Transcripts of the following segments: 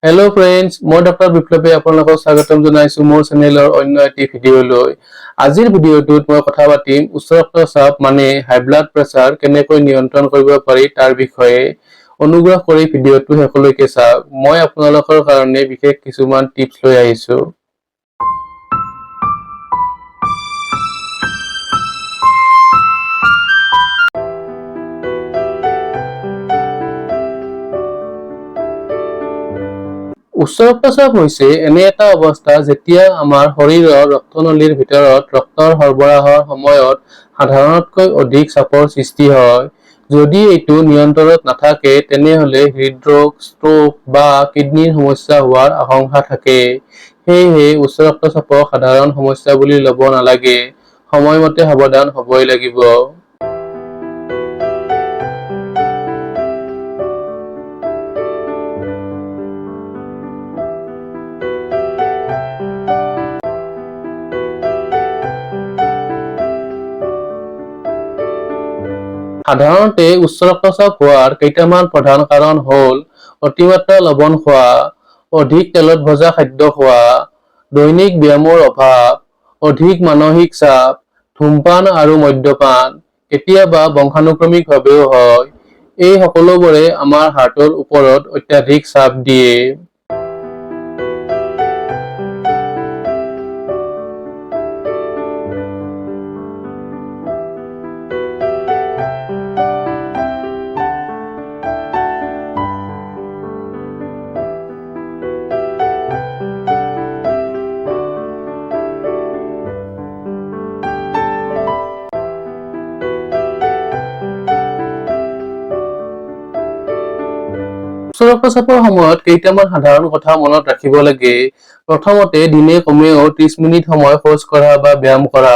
Hello friends, মই Dr.Biplab আপোনালোকক স্বাগতম জনাইছো মোৰ চেনেলৰ অন্য এটি ভিডিঅ'লৈ। আজিৰ ভিডিঅ'টোত মই কথা পাতিম উচ্চ ৰক্তচাপ মানে হাই ব্লাড প্ৰেছাৰ কেনেকৈ নিয়ন্ত্ৰণ কৰিব পাৰি তাৰ বিষয়ে। অনুগ্ৰহ কৰি ভিডিঅ'টো শেষলৈকে চাওক। মই আপোনালোকৰ কাৰণে বিশেষ কিছুমান টিপছ লৈ আহিছো। উচ্চ ৰক্তচাপ হৈছে এনে এটা অৱস্থা যেতিয়া আমাৰ শৰীৰৰ ৰক্তনলীৰ ভিতৰত ৰক্তৰ সৰবৰাহৰ সময়ত সাধাৰণতকৈ অধিক চাপৰ সৃষ্টি হয়। যদি এইটো নিয়ন্ত্ৰণত নাথাকে তেনেহলে হৃদৰোগ, ষ্ট্ৰোক বা কিডনিৰ সমস্যা হোৱাৰ আশংকা থাকে। সেয়েহে উচ্চ ৰক্তচাপক সাধাৰণ সমস্যা বুলি ল'ব নালাগে। সময়মতে সাৱধান হ'বই লাগিব। সাধাৰণতে উচ্চ ৰক্তচাপ হোৱাৰ কেইটামান প্ৰধান কাৰণ হ'ল অতিমাত্ৰা লৱণ খোৱা, অধিক তেলত ভজা খাদ্য খোৱা, দৈনিক ব্যায়ামৰ অভাৱ, অধিক মানসিক চাপ, ধূমপান আৰু মদ্যপান, কেতিয়াবা বংশানুক্ৰমিকভাৱেও হয়। এই সকলোবোৰে আমাৰ হাৰ্টৰ ওপৰত অত্যাধিক চাপ দিয়ে। উচ্চ ৰক্তচাপৰ সময়ত কেইটামান সাধাৰণ কথা মনত ৰাখিব লাগে। প্ৰথমতে দিনে কমেও 30 মিনিট সময় খোজ কঢ়া বা ব্যায়াম কৰা।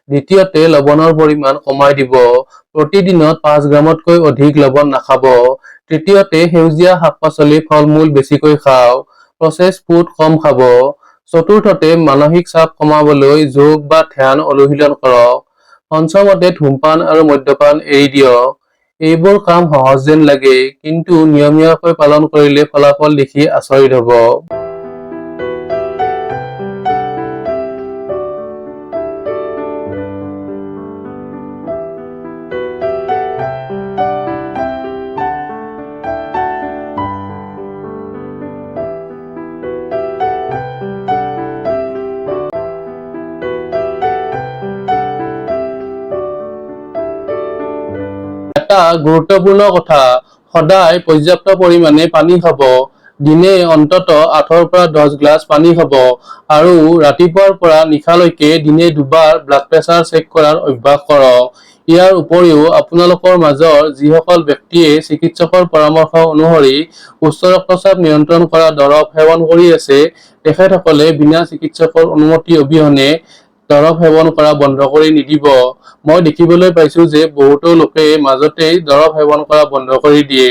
দ্বিতীয়তে লৱণৰ পৰিমাণ কমাই দিব। প্ৰতিদিনত 5 গ্ৰামতকৈ অধিক লৱণ নাখাব। তৃতীয়তে সেউজীয়া শাক-পাচলি, ফল-মূল বেছিকৈ খাওক। প্ৰচেছ ফুড কম খাব। চতুৰ্থতে মানসিক চাপ কমাবলৈ যোগ বা ধ্যান অনুশীলন কৰক। পঞ্চমতে ধূমপান আৰু মদ্যপান এৰি দিয়ক। এইবোৰ কাম সহজ যেন লাগে, কিন্তু নিয়মীয়াকৈ পালন কৰিলে ফলাফল দেখি আচৰিত হ'ব। এটা গুৰুত্বপূৰ্ণ কথা, সদায় পৰ্যাপ্ত পৰিমাণে পানী খাব। দিনে অন্তত 8 পৰা 10 গ্লাছ পানী খাব আৰু ৰাতিপুৱাৰ পৰা নিশালৈকে দিনে দুবাৰ ব্লাড প্ৰেছাৰ চেক কৰাৰ অভ্যাস কৰক। ইয়াৰ উপৰিও আপোনালোকৰ মাজৰ যিসকল ব্যক্তিয়ে চিকিৎসকৰ পৰামৰ্শ অনুসৰি উচ্চ ৰক্তচাপ নিয়ন্ত্ৰণ কৰা দৰৱ সেৱন কৰি আছে, তেখেতসকলে বিনা চিকিৎসকৰ অনুমতি অবিহনে দৰৱ সেৱন কৰা বন্ধ কৰি নিদিব। মই দেখিবলৈ পাইছো যে বহুতো লোকে মাজতেই দৰৱ সেৱন কৰা বন্ধ কৰি দিয়ে।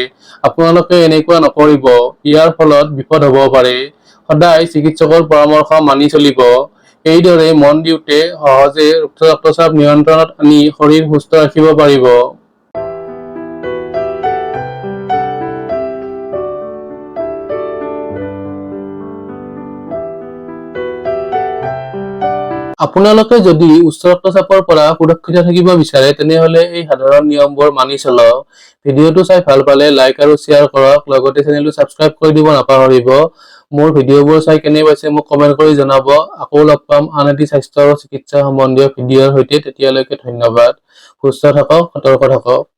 আপোনালোকে এনেকুৱা নকৰিব, ইয়াৰ ফলত বিপদ হ'ব পাৰে। সদায় চিকিৎসকৰ পৰামৰ্শ মানি চলিব। এইদৰে মন দিওঁতে সহজে উচ্চ ৰক্তচাপ নিয়ন্ত্ৰণত আনি শৰীৰ সুস্থ ৰাখিব পাৰিব। আপোনালোকে যদি উচ্চ ৰক্তচাপৰ পৰা সুৰক্ষিত থাকিব বিচাৰে তেনেহলে এই সাধাৰণ নিয়মবোৰ মানি চলক। ভিডিঅ'টো চাই ভাল পালে লাইক আৰু শ্বেয়াৰ কৰক, লগতে চেনেলটো ছাবস্ক্ৰাইব কৰি দিব নাপাহৰিব। মোৰ ভিডিঅ'বোৰ চাই কেনে পাইছে মোক কমেন্ট কৰি জনাব। আকৌ লগ পাম আন এটি স্বাস্থ্য আৰু চিকিৎসা সম্বন্ধীয় ভিডিঅ'ৰ সৈতে। তেতিয়ালৈকে ধন্যবাদ। সুস্থ থাকক, সতৰ্ক থাকক।